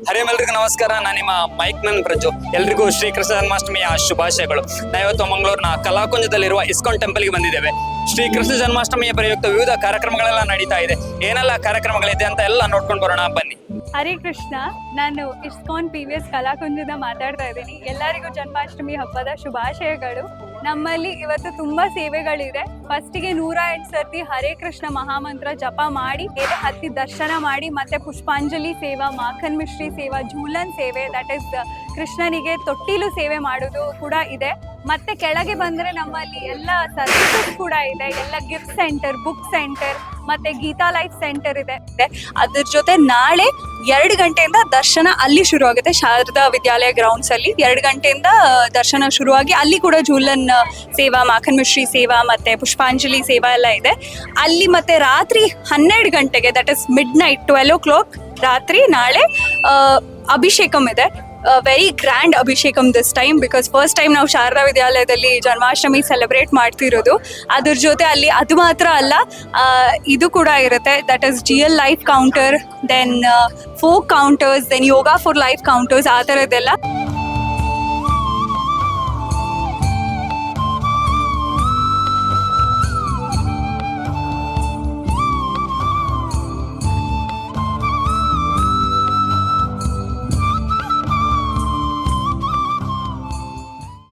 ಹರಿಯಮೆಲ್ರಿಗೂ ನಮಸ್ಕಾರ. ನಾನು ನಿಮ್ಮ ಮೈಕ್ ಮನ್ ಪ್ರಜು. ಎಲ್ರಿಗೂ ಶ್ರೀ ಕೃಷ್ಣ ಜನ್ಮಾಷ್ಟಮಿಯ ಶುಭಾಶಯಗಳು. ನಾವಿವತ್ತು ಮಂಗಳೂರಿನ ಕಲಾಕುಂಜದಲ್ಲಿರುವ ಇಸ್ಕಾನ್ ಟೆಂಪಲ್ಗೆ ಬಂದಿದ್ದೇವೆ. ಶ್ರೀ ಕೃಷ್ಣ ಜನ್ಮಾಷ್ಟಮಿಯ ಪ್ರಯುಕ್ತ ವಿವಿಧ ಕಾರ್ಯಕ್ರಮಗಳೆಲ್ಲ ನಡೀತಾ ಇದೆ. ಏನೆಲ್ಲ ಕಾರ್ಯಕ್ರಮಗಳಿದೆ ಅಂತ ಎಲ್ಲ ನೋಡ್ಕೊಂಡು ಬರೋಣ, ಬನ್ನಿ. ಹರೇ ಕೃಷ್ಣ. ನಾನು ಇಸ್ಕಾನ್ PVS ಕಲಾಕುಂಜದ ಮಾತಾಡ್ತಾ ಇದ್ದೀನಿ. ಎಲ್ಲರಿಗೂ ಜನ್ಮಾಷ್ಟಮಿ ಹಬ್ಬದ ಶುಭಾಶಯಗಳು. ನಮ್ಮಲ್ಲಿ ಇವತ್ತು ತುಂಬಾ ಸೇವೆಗಳಿದೆ. ಫಸ್ಟಿಗೆ 108 ಸರ್ತಿ ಹರೇ ಕೃಷ್ಣ ಮಹಾಮಂತ್ರ ಜಪ ಮಾಡಿ, ಎದೆ ಹತ್ತಿ ದರ್ಶನ ಮಾಡಿ, ಮತ್ತೆ ಪುಷ್ಪಾಂಜಲಿ ಸೇವಾ, ಮಾಖನ್ ಮಿಶ್ರಿ ಸೇವಾ, ಝೂಲನ್ ಸೇವೆ, ದಟ್ ಇಸ್ ಕೃಷ್ಣನಿಗೆ ತೊಟ್ಟಿಲು ಸೇವೆ ಮಾಡೋದು ಕೂಡ ಇದೆ. ಮತ್ತೆ ಕೆಳಗೆ ಬಂದ್ರೆ ನಮ್ಮಲ್ಲಿ ಎಲ್ಲ ಸರ್ವಿಸಸ್ ಕೂಡ ಇದೆ. ಎಲ್ಲ ಗಿಫ್ಟ್ ಸೆಂಟರ್, ಬುಕ್ ಸೆಂಟರ್, ಮತ್ತೆ ಗೀತಾ ಲೈಫ್ ಸೆಂಟರ್ ಇದೆ. ಅದ್ರ ಜೊತೆ ನಾಳೆ 2 ಗಂಟೆಯಿಂದ ದರ್ಶನ ಅಲ್ಲಿ ಶುರು ಆಗುತ್ತೆ. ಶಾರದಾ ವಿದ್ಯಾಲಯ ಗ್ರೌಂಡ್ಸ್ ಅಲ್ಲಿ 2 ಗಂಟೆಯಿಂದ ದರ್ಶನ ಶುರುವಾಗಿ ಅಲ್ಲಿ ಕೂಡ ಝೂಲನ್ ಸೇವಾ, ಮಾಖನ್ ಮಿಶ್ರಿ ಸೇವಾ, ಮತ್ತೆ ಪುಷ್ಪಾಂಜಲಿ ಸೇವಾ ಎಲ್ಲ ಇದೆ ಅಲ್ಲಿ. ಮತ್ತೆ ರಾತ್ರಿ 12 ಗಂಟೆಗೆ, that is mid night 12 o'clock ರಾತ್ರಿ ನಾಳೆ ಅಭಿಷೇಕಂ ಇದೆ. ವೆರಿ ಗ್ರ್ಯಾಂಡ್ ಅಭಿಷೇಕಂ this time, because first time ನಾವು ಶಾರದಾ ವಿದ್ಯಾಲಯದಲ್ಲಿ ಜನ್ಮಾಷ್ಟಮಿ ಸೆಲೆಬ್ರೇಟ್ ಮಾಡ್ತಿರೋದು. ಅದ್ರ ಜೊತೆ ಅಲ್ಲಿ ಅದು ಮಾತ್ರ ಅಲ್ಲ, ಇದು ಕೂಡ ಇರುತ್ತೆ, that is GL life counter, then folk counters, then yoga for life counters, ಆ ಥರದ್ದೆಲ್ಲ